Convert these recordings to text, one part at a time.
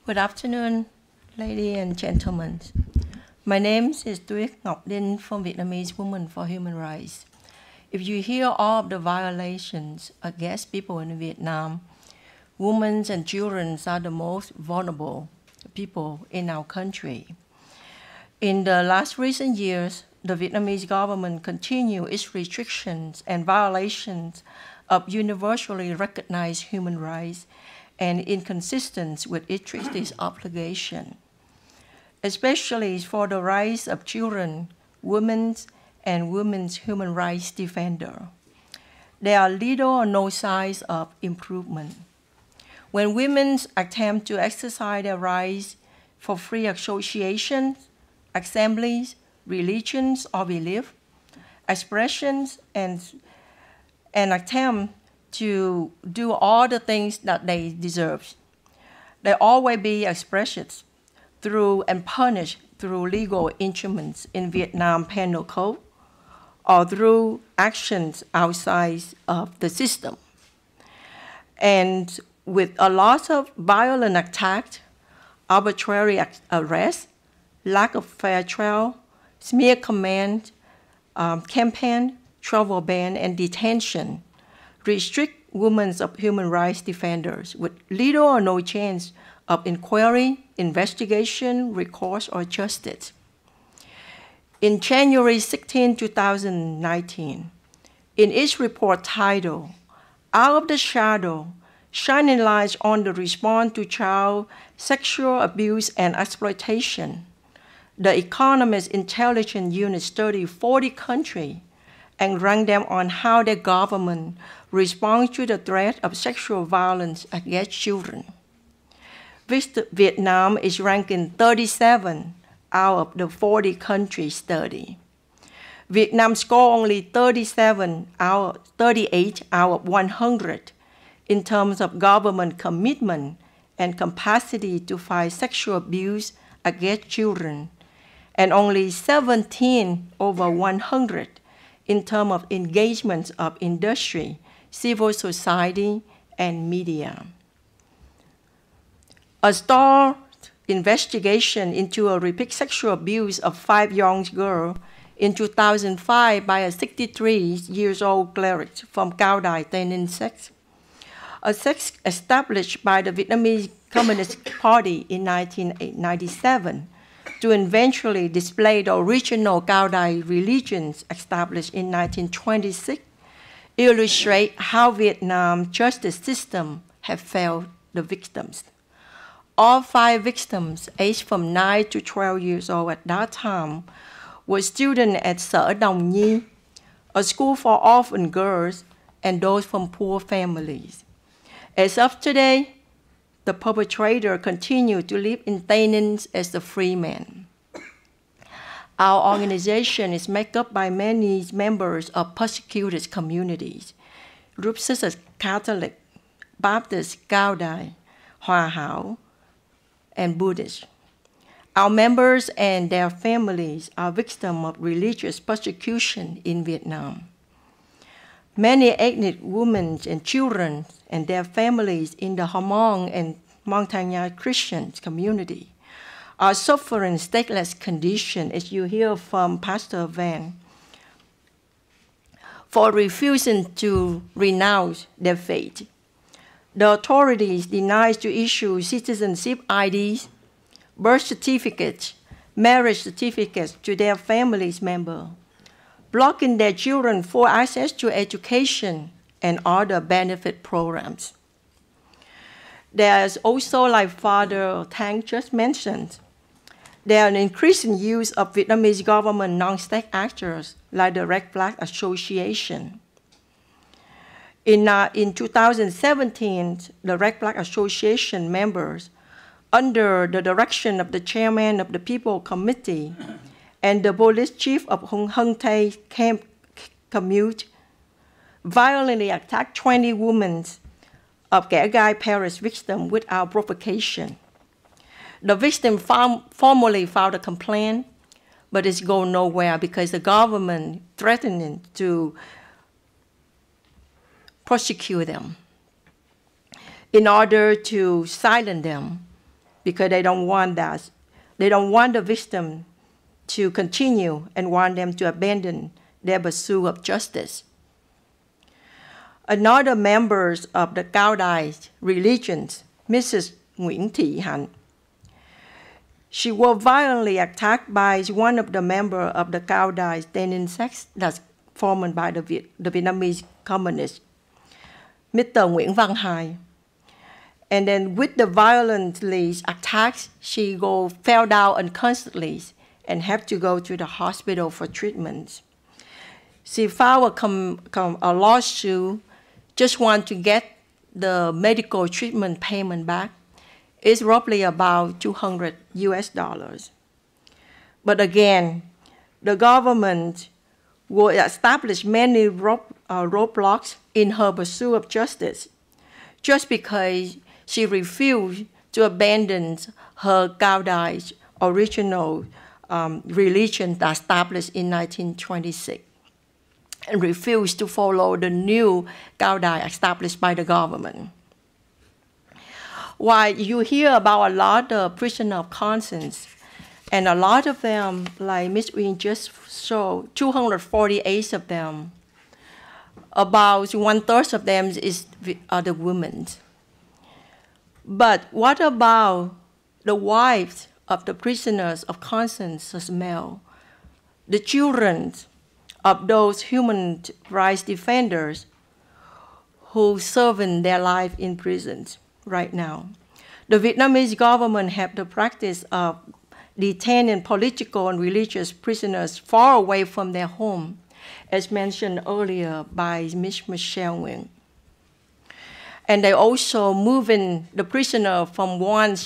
Good afternoon, ladies and gentlemen. My name is Tuyet Ngọc Dinh from Vietnamese Women for Human Rights. If you hear all of the violations against people in Vietnam, women and children are the most vulnerable people in our country. In the last recent years, the Vietnamese government continued its restrictions and violations of universally recognized human rights and inconsistent with its treaty's obligation, especially for the rights of children, women, and women's human rights defenders. There are little or no signs of improvement. When women attempt to exercise their rights for free associations, assemblies, religions or belief, expressions, and attempt to do all the things that they deserve, they always be expressed through and punished through legal instruments in Vietnam Penal Code or through actions outside of the system. And with a lot of violent attacks, arbitrary arrest, lack of fair trial, smear campaign, travel ban, and detention restrict women's of human rights defenders with little or no chance of inquiry, investigation, recourse, or justice. In January 16, 2019, in its report titled, Out of the Shadow, Shining Light on the Response to Child Sexual Abuse and Exploitation, The Economist Intelligence Unit studied 40 countries and ranked them on how their government responds to the threat of sexual violence against children. Vietnam is ranking 37 out of the 40 countries studied. Vietnam scored only 38 out of 100 in terms of government commitment and capacity to fight sexual abuse against children, and only 17 over 100 in terms of engagement of industry, civil society, and media. A start investigation into a repeat sexual abuse of 5 young girls in 2005 by a 63-year-old cleric from Cao Đài, Tây Ninh sect, a sect established by the Vietnamese Communist Party in 1997 to eventually display the original Cao Đài religions established in 1926, illustrate how Vietnam's justice system have failed the victims. All 5 victims, aged from 9 to 12 years old at that time, were students at Sở Đồng Nhi, a school for orphan girls and those from poor families. As of today, the perpetrator continued to live in Tây Ninh as a free man. Our organization is made up by many members of persecuted communities, groups such as Catholic, Baptist, Cao Đài, Hòa Hảo, and Buddhist. Our members and their families are victims of religious persecution in Vietnam. Many ethnic women and children and their families in the Hmong and Montagnard Christian community are suffering stateless condition, as you hear from Pastor Van, for refusing to renounce their faith. The authorities deny to issue citizenship IDs, birth certificates, marriage certificates to their families members, blocking their children for access to education and other benefit programs. There's also, like Father Thanh just mentioned, there are an increasing use of Vietnamese government non-state actors like the Red Flag Association. In 2017, the Red Flag Association members, under the direction of the chairman of the People Committee and the police chief of Hung Tay Commute, violently attacked 20 women of Kẻ Gai Parish victims without provocation. The victim formally filed a complaint, but it's going nowhere because the government threatening to prosecute them. In order to silence them, because they don't want that. They don't want the victim to continue and want them to abandon their pursuit of justice. Another member of the Cao Đài religion, Mrs. Nguyễn Thị Hạnh, she was violently attacked by one of the members of the Cao Đài Tây sect that's formed by the Vietnamese communists, Mr. Nguyễn Văn Hải. And then with the violent attacks, she fell down unconsciously and had to go to the hospital for treatment. She filed a lawsuit, just want to get the medical treatment payment back. It's roughly about $200 US. But again, the government will establish many roadblocks in her pursuit of justice, just because she refused to abandon her Cao Đài original religion that established in 1926 and refused to follow the new Cao Đài established by the government. While you hear about a lot of prisoners of conscience, and a lot of them, like Ms. Uyên just showed, 248 of them, about 1/3 of them are the women. But what about the wives of the prisoners of conscience as male, the children of those human rights defenders who serve their life in prisons right now? The Vietnamese government have the practice of detaining political and religious prisoners far away from their home, as mentioned earlier by Ms. Michelle Nguyen. And they also moving the prisoner from one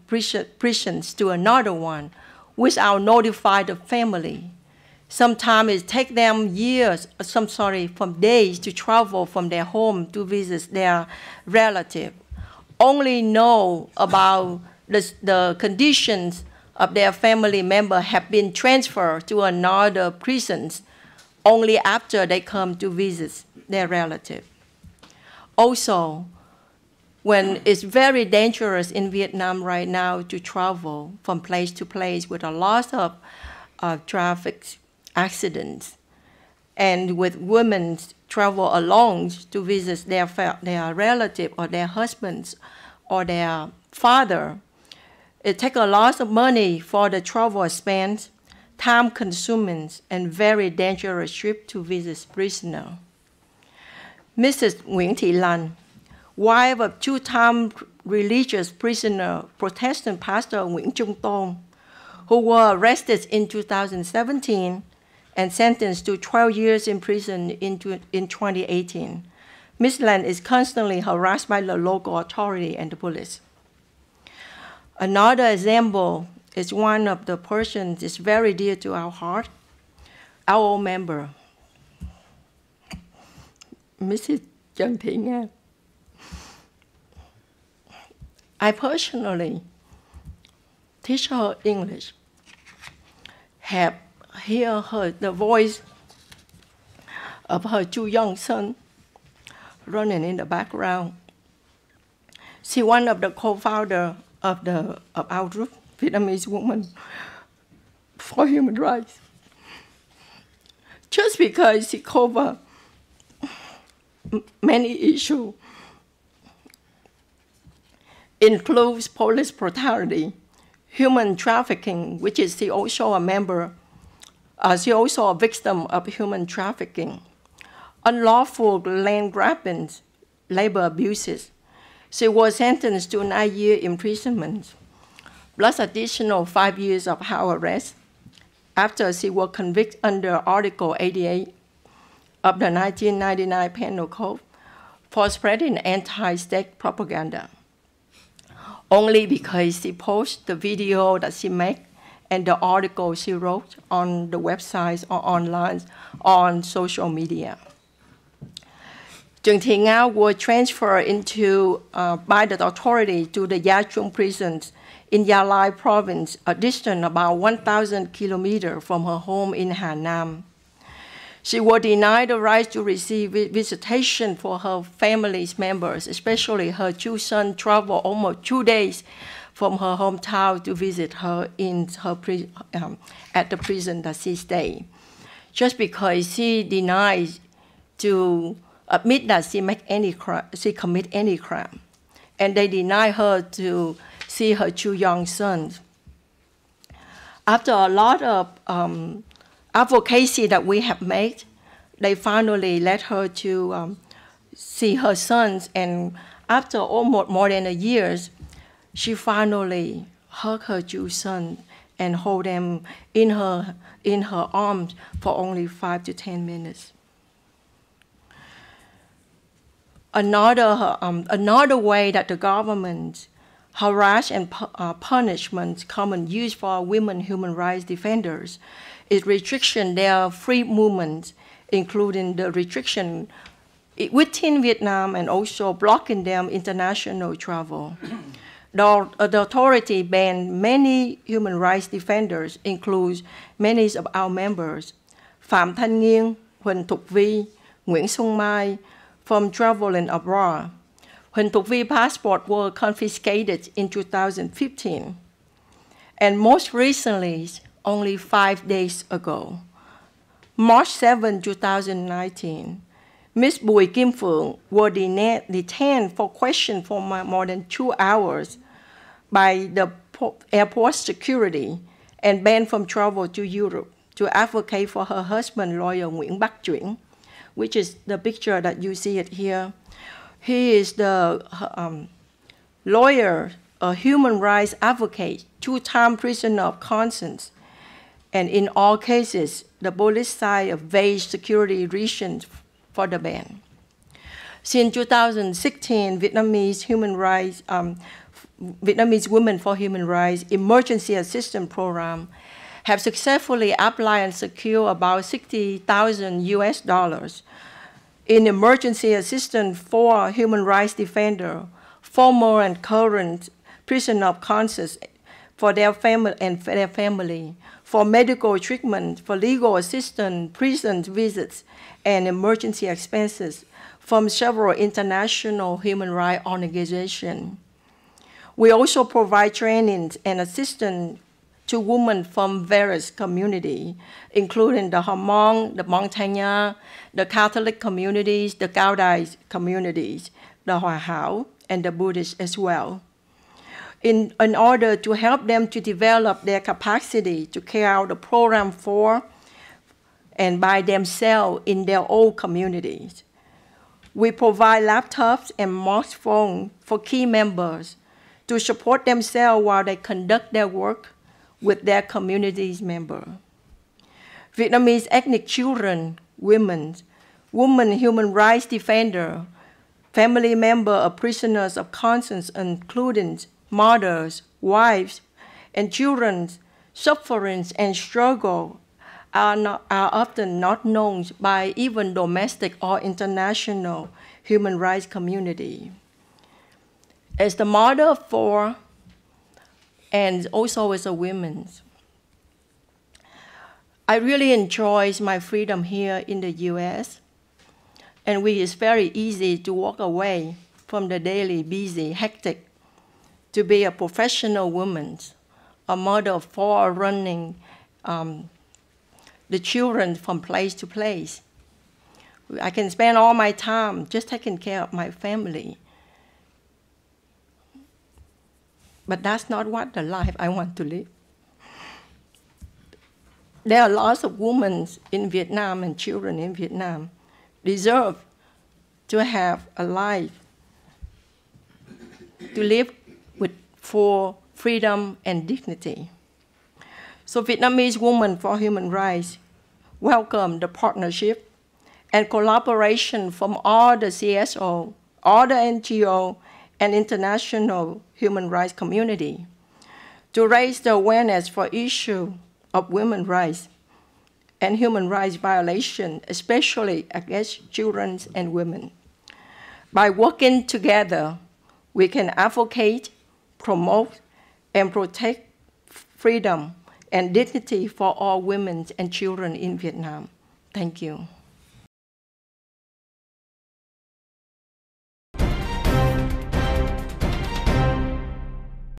prison to another one without notifying the family. Sometimes it takes them from days to travel from their home to visit their relative. Only know about the conditions of their family member have been transferred to another prison only after they come to visit their relative. Also, when it's very dangerous in Vietnam right now to travel from place to place with a lot of traffic accidents, and with women travel alone to visit their relative or their husbands or their father, it takes a lot of money for the travel expense, time-consuming, and very dangerous trip to visit prisoner. Mrs. Nguyễn Thị Lan, wife of two-time religious prisoner Protestant pastor Nguyễn Trung Tôn, who were arrested in 2017 and sentenced to 12 years in prison in 2018. Ms. Lan is constantly harassed by the local authority and the police. Another example is one of the persons is very dear to our heart, our old member, Mrs. Trần Thị Nga. I personally teach her English, have hear the voice of her two young sons running in the background. She's one of the co-founders of our group, Vietnamese Women for Human Rights. Just because she covers many issues, includes police brutality, human trafficking, which is she also a member. She also a victim of human trafficking, unlawful land grabbing, labor abuses. She was sentenced to 9 years imprisonment, plus additional 5 years of house arrest after she was convicted under Article 88 of the 1999 Penal Code for spreading anti-state propaganda, only because she posted the video that she made and the article she wrote on the website or online on social media. Trần Thị Nga was transferred by the authority to the Gia Trung prison in Gia Lai province, a distance about 1,000 kilometers from her home in Hà Nam. She was denied the right to receive visitation for her family's members, especially her two sons traveled almost 2 days from her hometown to visit her in her at the prison that she stayed, just because she denied to admit that she commit any crime, and they denied her to see her two young sons. After a lot of advocacy that we have made, they finally let her to see her sons, and after almost more than a year, she finally hugged her two sons and hold them in her arms for only 5 to 10 minutes. Another way that the government harass and punishment common used for women human rights defenders is restriction their free movement, including the restriction within Vietnam and also blocking them international travel. The authority banned many human rights defenders, includes many of our members, Phạm Thanh Nghiên, Huỳnh Thục Vi, Nguyễn Xuân Mai, from traveling abroad. Huỳnh Thục Vi passport were confiscated in 2015. And most recently, only 5 days ago, March 7, 2019, Ms. Bùi Kim Phượng was detained for question for more than 2 hours by the airport security and banned from travel to Europe to advocate for her husband, lawyer Nguyễn Bắc Tuyết, which is the picture that you see it here. He is the lawyer, a human rights advocate, 2-time prisoner of conscience, and in all cases, the police side of vague security reasons for the ban. Since 2016, Vietnamese Women for Human Rights Emergency Assistance Program have successfully applied and secured about $60,000 US in emergency assistance for human rights defenders, former and current prisoners of conscience, for their family, for medical treatment, for legal assistance, prison visits, and emergency expenses from several international human rights organizations. We also provide training and assistance to women from various communities, including the Hmong, the Montagnard, the Catholic communities, the Cao Đài communities, the Hòa Hảo, and the Buddhists as well, in order to help them to develop their capacity to carry out the program for and by themselves in their own communities. We provide laptops and smartphones for key members to support themselves while they conduct their work with their community's members. Vietnamese ethnic children, women human rights defenders, family members of prisoners of conscience, including mothers, wives, and children suffering and struggle are often not known by even domestic or international human rights community. As the mother of 4, and also as a woman, I really enjoy my freedom here in the US, and it's very easy to walk away from the daily busy, hectic, to be a professional woman, a mother of 4 running the children from place to place. I can spend all my time just taking care of my family. But that's not what the life I want to live. There are lots of women in Vietnam and children in Vietnam deserve to have a life, to live with full freedom and dignity. So Vietnamese Women for Human Rights welcome the partnership and collaboration from all the CSO, all the NGO, and international human rights community to raise the awareness for issue of women's rights and human rights violation, especially against children and women. By working together, we can advocate, promote, and protect freedom and dignity for all women and children in Vietnam. Thank you.